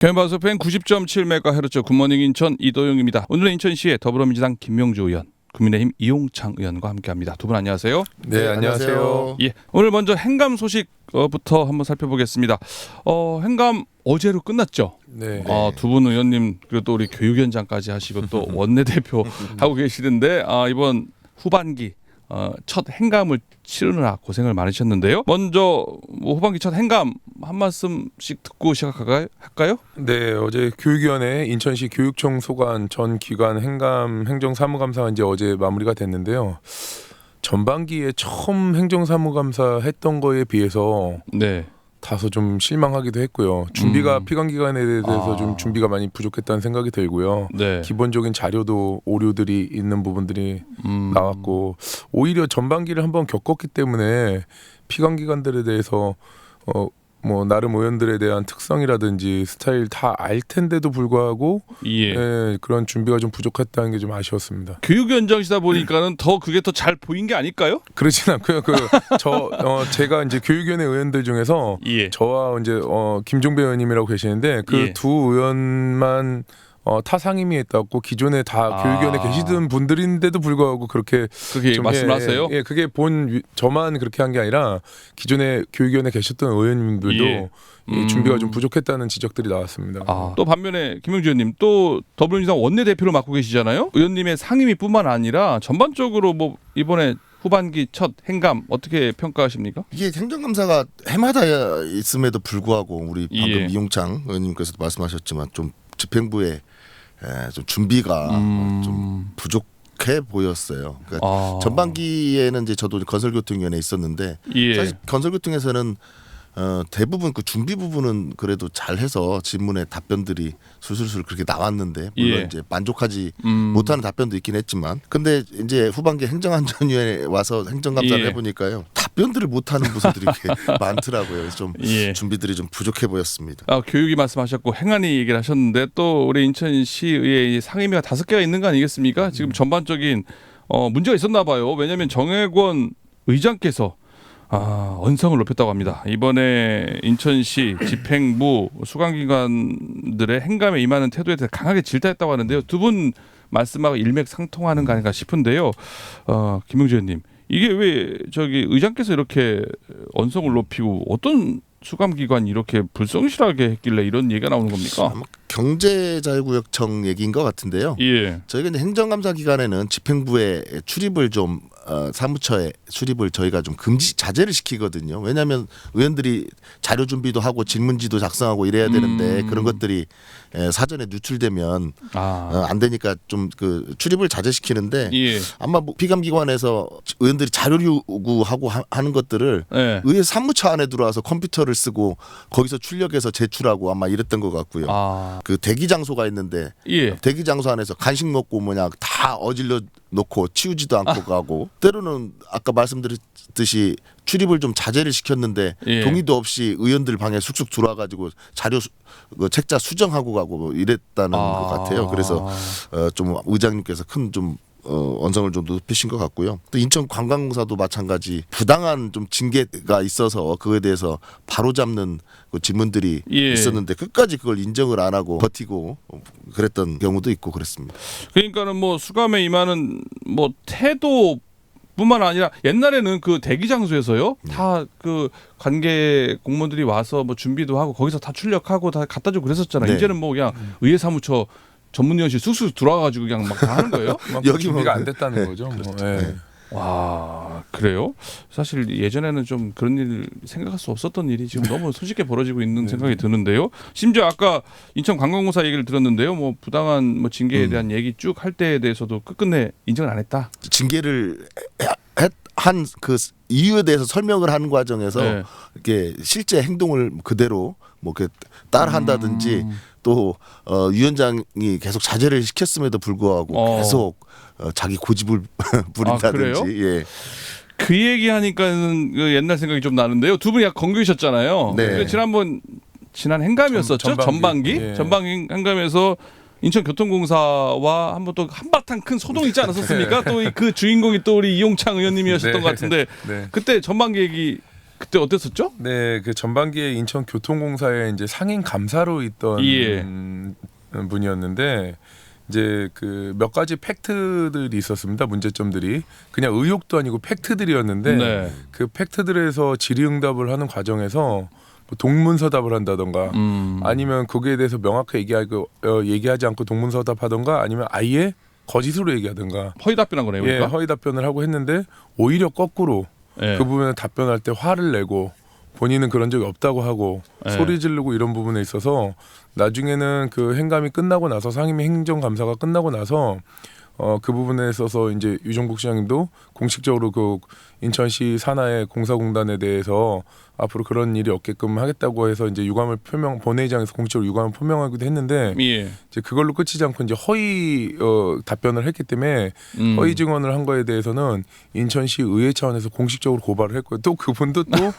경인방송 FM 90.7MHz 굿모닝 인천 이도영입니다. 오늘은 인천시의 더불어민주당 김명주 의원, 국민의힘 이용창 의원과 함께합니다. 두 분 안녕하세요. 네, 안녕하세요. 예, 오늘 먼저 행감 소식부터 한번 살펴보겠습니다. 행감 어제로 끝났죠. 네. 두 분 의원님 그리고 또 우리 교육위원장까지 하시고 또 원내대표 하고 계시는데 이번 후반기 첫 행감을 치르느라 고생을 많으셨는데요. 먼저 후반기 첫 행감 한 말씀씩 듣고 시작할까요? 네, 어제 교육위원회 인천시 교육청 소관 전 기관 행감 행정사무감사가 이제 어제 마무리가 됐는데요. 전반기에 처음 행정사무감사 했던 거에 비해서 네. 다소 좀 실망하기도 했고요. 준비가 피감기관에 대해서 좀 준비가 많이 부족했다는 생각이 들고요. 네. 기본적인 자료도 오류들이 있는 부분들이 나왔고, 오히려 전반기를 한번 겪었기 때문에 피감기관들에 대해서 뭐 나름 의원들에 대한 특성이라든지 스타일 다 알 텐데도 불구하고 그런 준비가 좀 부족했다는 게 좀 아쉬웠습니다. 교육위원장이시다 보니까는 더 그게 더 잘 보인 게 아닐까요? 그렇진 않고요. 제가 이제 교육위원회 의원들 중에서 저와 이제 김종배 의원님이라고 계시는데 그 두 의원만 타 상임위에 있다고 기존에 다 교육위원회 계시던 분들인데도 불구하고 그렇게 말씀을 하세요? 예, 그게 저만 그렇게 한 게 아니라 기존에 교육위원회 계셨던 의원님들도 준비가 좀 부족했다는 지적들이 나왔습니다. 또 반면에 김명주 의원님 또 더불어민주당 원내대표로 맡고 계시잖아요. 의원님의 상임위뿐만 아니라 전반적으로 뭐 이번에 후반기 첫 행감 어떻게 평가하십니까? 이게 행정감사가 해마다 있음에도 불구하고 우리 방금 이용창 의원님께서도 말씀하셨지만 좀 집행부의 좀 준비가 좀 부족해 보였어요. 그러니까 전반기에는 이제 저도 건설교통위원회에 있었는데 사실 건설교통에서는 대부분 그 준비 부분은 그래도 잘해서 질문에 답변들이 술술술 그렇게 나왔는데 물론 이제 만족하지 못하는 답변도 있긴 했지만 근데 이제 후반기 행정안전위원회에 와서 행정감사를 해보니까요 답변들을 못하는 부서들이 많더라고요. 그래서 좀 준비들이 좀 부족해 보였습니다. 교육이 말씀하셨고 행안위 얘기를 하셨는데 또 우리 인천시의회 상임위가 5개가 있는 거 아니겠습니까? 지금 전반적인 문제가 있었나 봐요. 왜냐하면 정혜권 의장께서 언성을 높였다고 합니다. 이번에 인천시 집행부 수감기관들의 행감에 임하는 태도에 대해 강하게 질타했다고 하는데요. 두 분 말씀하고 일맥상통하는 거 아닌가 싶은데요. 김명주 의원님, 이게 왜 의장께서 이렇게 언성을 높이고 어떤 수감기관이 이렇게 불성실하게 했길래 이런 얘기가 나오는 겁니까? 경제자유구역청 얘기인 것 같은데요. 저희가 이제 행정감사 기간에는 집행부에 출입을 좀 사무처에 출입을 저희가 좀 자제를 시키거든요. 왜냐하면 의원들이 자료 준비도 하고 질문지도 작성하고 이래야 되는데 그런 것들이 사전에 누출되면 안 되니까 좀 그 출입을 자제시키는데 아마 뭐 피감기관에서 의원들이 자료 요구하고 하는 것들을 의회 사무처 안에 들어와서 컴퓨터를 쓰고 거기서 출력해서 제출하고 아마 이랬던 것 같고요. 그 대기 장소가 있는데 대기 장소 안에서 간식 먹고 다 어질러 놓고 치우지도 않고 가고 때로는 아까 말씀드렸듯이 출입을 좀 자제를 시켰는데 동의도 없이 의원들 방에 쑥쑥 들어와가지고 자료 책자 수정하고 가고 뭐 이랬다는 것 같아요. 그래서 좀 의장님께서 큰 좀 언성을 좀 높이신 것 같고요. 또 인천관광공사도 마찬가지 부당한 좀 징계가 있어서 그거에 대해서 바로잡는 그 질문들이 있었는데 끝까지 그걸 인정을 안 하고 버티고 그랬던 경우도 있고 그랬습니다. 그러니까는 뭐 수감에 임하는 뭐 태도뿐만 아니라 옛날에는 그 대기 장소에서요 다 그 관계 공무원들이 와서 뭐 준비도 하고 거기서 다 출력하고 다 갖다 주고 그랬었잖아요. 이제는 뭐 그냥 의회 사무처 전문위원실 쑥쑥 들어와가지고 그냥 막 다 하는 거예요? 여기 준비가 안 됐다는 거죠. 와, 그래요? 사실 예전에는 좀 그런 일 생각할 수 없었던 일이 지금 너무 손쉽게 벌어지고 있는 생각이 드는데요. 심지어 아까 인천관광공사 얘기를 들었는데요. 뭐 부당한 뭐 징계에 대한 얘기 쭉 할 때에 대해서도 끝끝내 인정을 안 했다. 징계를 한 그 이유에 대해서 설명을 하는 과정에서 이렇게 실제 행동을 그대로 뭐 따라한다든지 또 위원장이 계속 자제를 시켰음에도 불구하고 계속 자기 고집을 부린다든지. 그 얘기하니까는 그 옛날 생각이 좀 나는데요. 두 분이 건교이셨잖아요. 지난 행감이었었죠. 전반기 행감에서 인천교통공사와 한번 또 한바탕 큰 소동이 있지 않았었습니까? 또 그 주인공이 또 우리 이용창 의원님이셨던 것 같은데 그때 전반기 얘기 그때 어땠었죠? 네, 그 전반기에 인천교통공사에 이제 상임 감사로 있던 예. 분이었는데 이제 그 몇 가지 팩트들이 있었습니다. 문제점들이 그냥 의혹도 아니고 팩트들이었는데 네. 그 팩트들에서 질의응답을 하는 과정에서 뭐 동문서답을 한다던가 아니면 거기에 대해서 명확하게 얘기하지 않고 동문서답하던가 아니면 아예 거짓으로 얘기하던가 허위 답변한 거네요. 예, 그러니까? 허위 답변을 하고 했는데 오히려 거꾸로 예. 그 부분에 답변할 때 화를 내고 본인은 그런 적이 없다고 하고 예. 소리 지르고 이런 부분에 있어서 나중에는 그 행감이 끝나고 나서 상임위 행정감사가 끝나고 나서 그 부분에 있어서 이제 유정복 시장님도 공식적으로 그 인천시 산하의 공사공단에 대해서 앞으로 그런 일이 없게끔 하겠다고 해서 이제 유감을 본회의장에서 공식적으로 유감을 표명하기도 했는데 예. 이제 그걸로 끝이지 않고 이제 허위 답변을 했기 때문에 허위 증언을 한 거에 대해서는 인천시 의회 차원에서 공식적으로 고발을 했고요. 또 그분도 또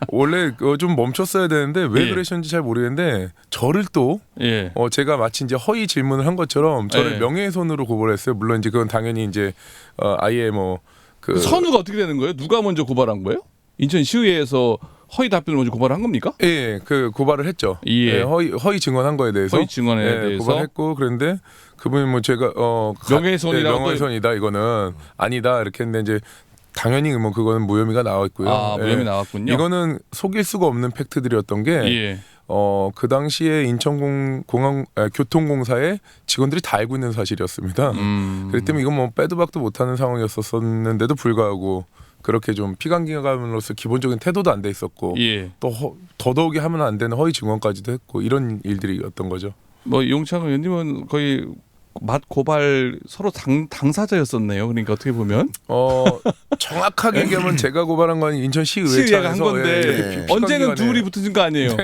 원래 좀 멈췄어야 되는데 왜 예. 그러셨는지 잘 모르겠는데 저를 또 예. 제가 마치 이제 허위 질문을 한 것처럼 저를 예. 명예훼손으로 고발했어요. 물론 이제 그건 당연히 이제 아예 뭐 그 선우가 어떻게 되는 거예요? 누가 먼저 고발한 거예요? 인천시의회에서 허위 답변을 먼저 고발한 겁니까? 예, 그 고발을 했죠. 예. 예, 허위 증언한 거에 대해서 허위 증언에 대해서? 고발했고 그런데 그분이 뭐 제가 명예훼손이라고 또- 명예훼손이다 이거는 아니다 이렇게 했는데 이제 당연히 뭐 그거는 무혐의가 나와 있고요. 아, 무혐의 예. 나왔군요. 이거는 속일 수가 없는 팩트들이었던 게 예. 그 당시에 교통공사의 직원들이 다 알고 있는 사실이었습니다. 그렇기 때문에 이건 뭐 빼도 박도 못하는 상황이었었는데도 불구하고 그렇게 좀 피감기관으로서 기본적인 태도도 안 돼 있었고 예. 또 더더욱이 하면 안 되는 허위 증언까지도 했고 이런 일들이었던 거죠. 뭐 용창 의원님은 거의 맛 고발 서로 당사자였었네요. 그러니까 어떻게 보면 정확하게 얘기하면 제가 고발한 건 인천시 시의회가 한 의회차에서 건데 언제는 둘이 붙으신 거 아니에요?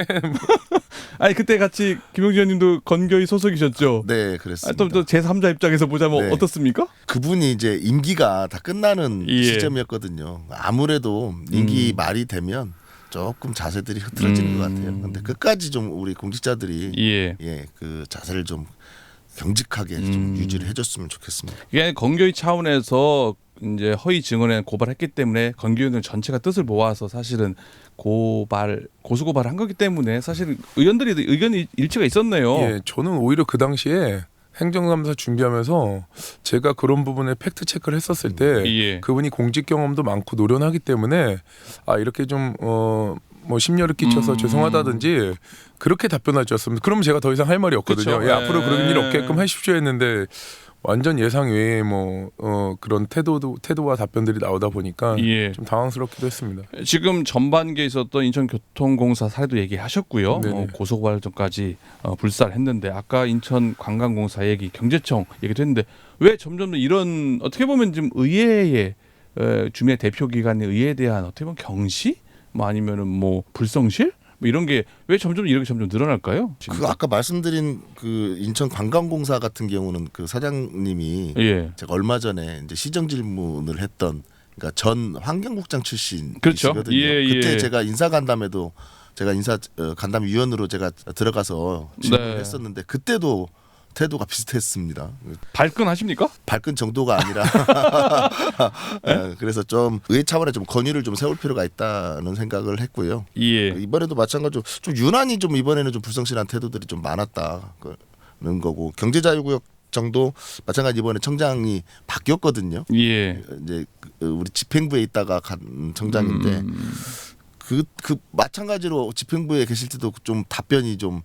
아니 그때 같이 김용진 의원님도 건교위 소속이셨죠? 네, 그랬습니다. 또 제3자 입장에서 보자면 네. 어떻습니까? 그분이 이제 임기가 다 끝나는 예. 시점이었거든요. 아무래도 임기 말이 되면 조금 자세들이 흐트러지는 것 같아요. 근데 끝까지 좀 우리 공직자들이 예. 그 자세를 좀 경직하게 좀 유지를 해줬으면 좋겠습니다. 이게 건교위 차원에서 이제 허위 증언에 고발했기 때문에 건교위원 전체가 뜻을 모아서 사실은 고소 고발을 한 거기 때문에 사실 의원들이 의견 일치가 있었네요. 예, 저는 오히려 그 당시에 행정감사 준비하면서 제가 그런 부분에 팩트 체크를 했었을 때 예. 그분이 공직 경험도 많고 노련하기 때문에 이렇게 좀 뭐 심려를 끼쳐서 죄송하다든지 그렇게 답변할 줄 알았습니다. 그러면 제가 더 이상 할 말이 없거든요. 그쵸. 예, 앞으로 예. 그런 일 없게끔 하십시오 했는데 완전 예상 외에 뭐 그런 태도와 답변들이 나오다 보니까 예. 좀 당황스럽기도 했습니다. 지금 전반기에 있었던 인천교통공사 사례도 얘기하셨고요. 네네. 고소고발전까지 불살했는데 아까 인천관광공사 얘기, 경제청 얘기도 했는데 왜 점점 이런 어떻게 보면 지금 의회의 주민의 대표 기관의 의회에 대한 어떻게 보면 경시, 뭐 아니면은 뭐 불성실, 뭐 이런 게 왜 점점 늘어날까요? 지금? 그 아까 말씀드린 그 인천 관광공사 같은 경우는 그 사장님이 예. 제가 얼마 전에 이제 시정 질문을 했던 그러니까 전 환경국장 출신이시거든요. 그렇죠. 예, 예. 그때 제가 인사 간담회도 제가 인사 간담 위원으로 제가 들어가서 질문을 네. 했었는데 그때도 태도가 비슷했습니다. 발끈하십니까? 발끈 정도가 아니라 그래서 좀 의회 차원에 좀 권위를 좀 세울 필요가 있다는 생각을 했고요. 예. 이번에도 마찬가지로 좀 유난히 좀 이번에는 좀 불성실한 태도들이 좀 많았다는 거고 경제자유구역 정도 마찬가지 이번에 청장이 바뀌었거든요. 예. 이제 우리 집행부에 있다가 간 청장인데 그 마찬가지로 집행부에 계실 때도 좀 답변이 좀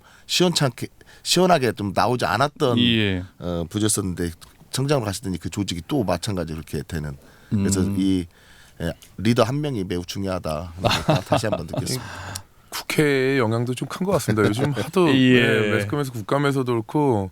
시원하게 좀 나오지 않았던 예. 부였었는데 청장으로 가시더니 그 조직이 또 마찬가지로 이렇게 되는 그래서 이 리더 한 명이 매우 중요하다 다시 한번 느꼈습니다. 국회의 영향도 좀 큰 것 같습니다. 요즘 하도 예. 매스컴에서 국감에서도 그렇고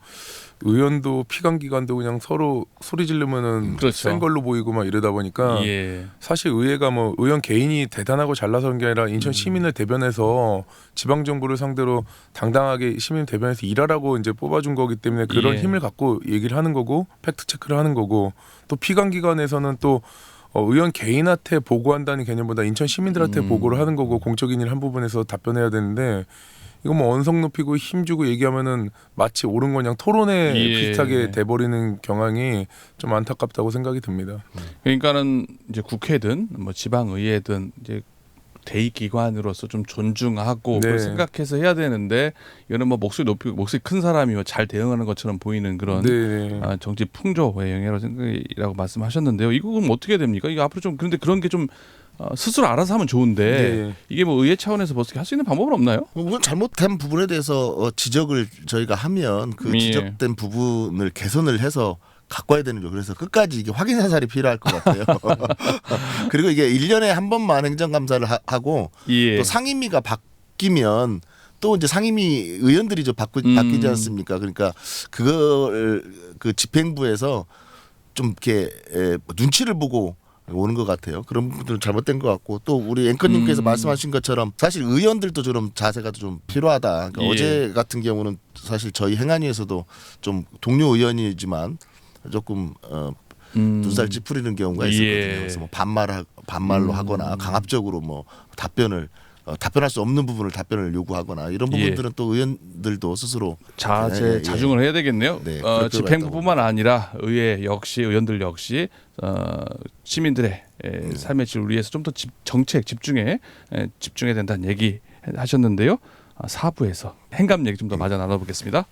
의원도 피감기관도 그냥 서로 소리 지르면은 그렇죠. 센 걸로 보이고 막 이러다 보니까 예. 사실 의회가 뭐 의원 개인이 대단하고 잘나서 그런 게 아니라 인천 시민을 대변해서 지방 정부를 상대로 당당하게 시민 대변해서 일하라고 이제 뽑아준 거기 때문에 그런 예. 힘을 갖고 얘기를 하는 거고 팩트 체크를 하는 거고 또 피감기관에서는 또 의원 개인한테 보고한다는 개념보다 인천 시민들한테 보고를 하는 거고 공적인 일 한 부분에서 답변해야 되는데 이거 뭐 언성 높이고 힘주고 얘기하면은 마치 옳은 거냥 토론에 예. 비슷하게 돼버리는 경향이 좀 안타깝다고 생각이 듭니다. 그러니까는 이제 국회든 뭐 지방의회든 이제 대의기관으로서 좀 존중하고 네. 그걸 생각해서 해야 되는데 이거는 뭐 목소리 높이고 목소리 큰 사람이 잘 대응하는 것처럼 보이는 그런 네. 정치 풍조의 영예로 생각이라고 말씀하셨는데요. 이거 그럼 어떻게 됩니까? 이거 앞으로 좀 그런데 그런 게 좀 스스로 알아서 하면 좋은데 네. 이게 뭐 의회 차원에서 뭐 어떻게 할 수 있는 방법은 없나요? 물론 잘못된 부분에 대해서 지적을 저희가 하면 그 예. 지적된 부분을 개선을 해서 갖고 와야 되는 거죠. 그래서 끝까지 이게 확인 사살이 필요할 것 같아요. 그리고 이게 1년에 한 번만 행정감사를 하고 예. 또 상임위가 바뀌면 또 이제 상임위 의원들이 좀 바뀌지 않습니까? 그러니까 그걸 그 집행부에서 좀 이렇게 눈치를 보고 오는 것 같아요. 그런 부분들은 잘못된 것 같고 또 우리 앵커님께서 말씀하신 것처럼 사실 의원들도 좀 자세가 좀 필요하다. 그러니까 예. 어제 같은 경우는 사실 저희 행안위에서도 좀 동료 의원이지만 조금 눈살 찌푸리는 경우가 있었거든요. 예. 그래서 뭐 반말로 하거나 강압적으로 뭐 답변할 수 없는 부분을 답변을 요구하거나 이런 부분들은 또 의원들도 스스로 자중을 해야 되겠네요. 네, 그럴 필요가 집행부뿐만 아니라 의회 역시 의원들 역시 시민들의 삶의 질을 위해서 좀 더 정책 집중해야 된다는 얘기 하셨는데요. 4부에서 행감 얘기 좀 더 마저 나눠보겠습니다.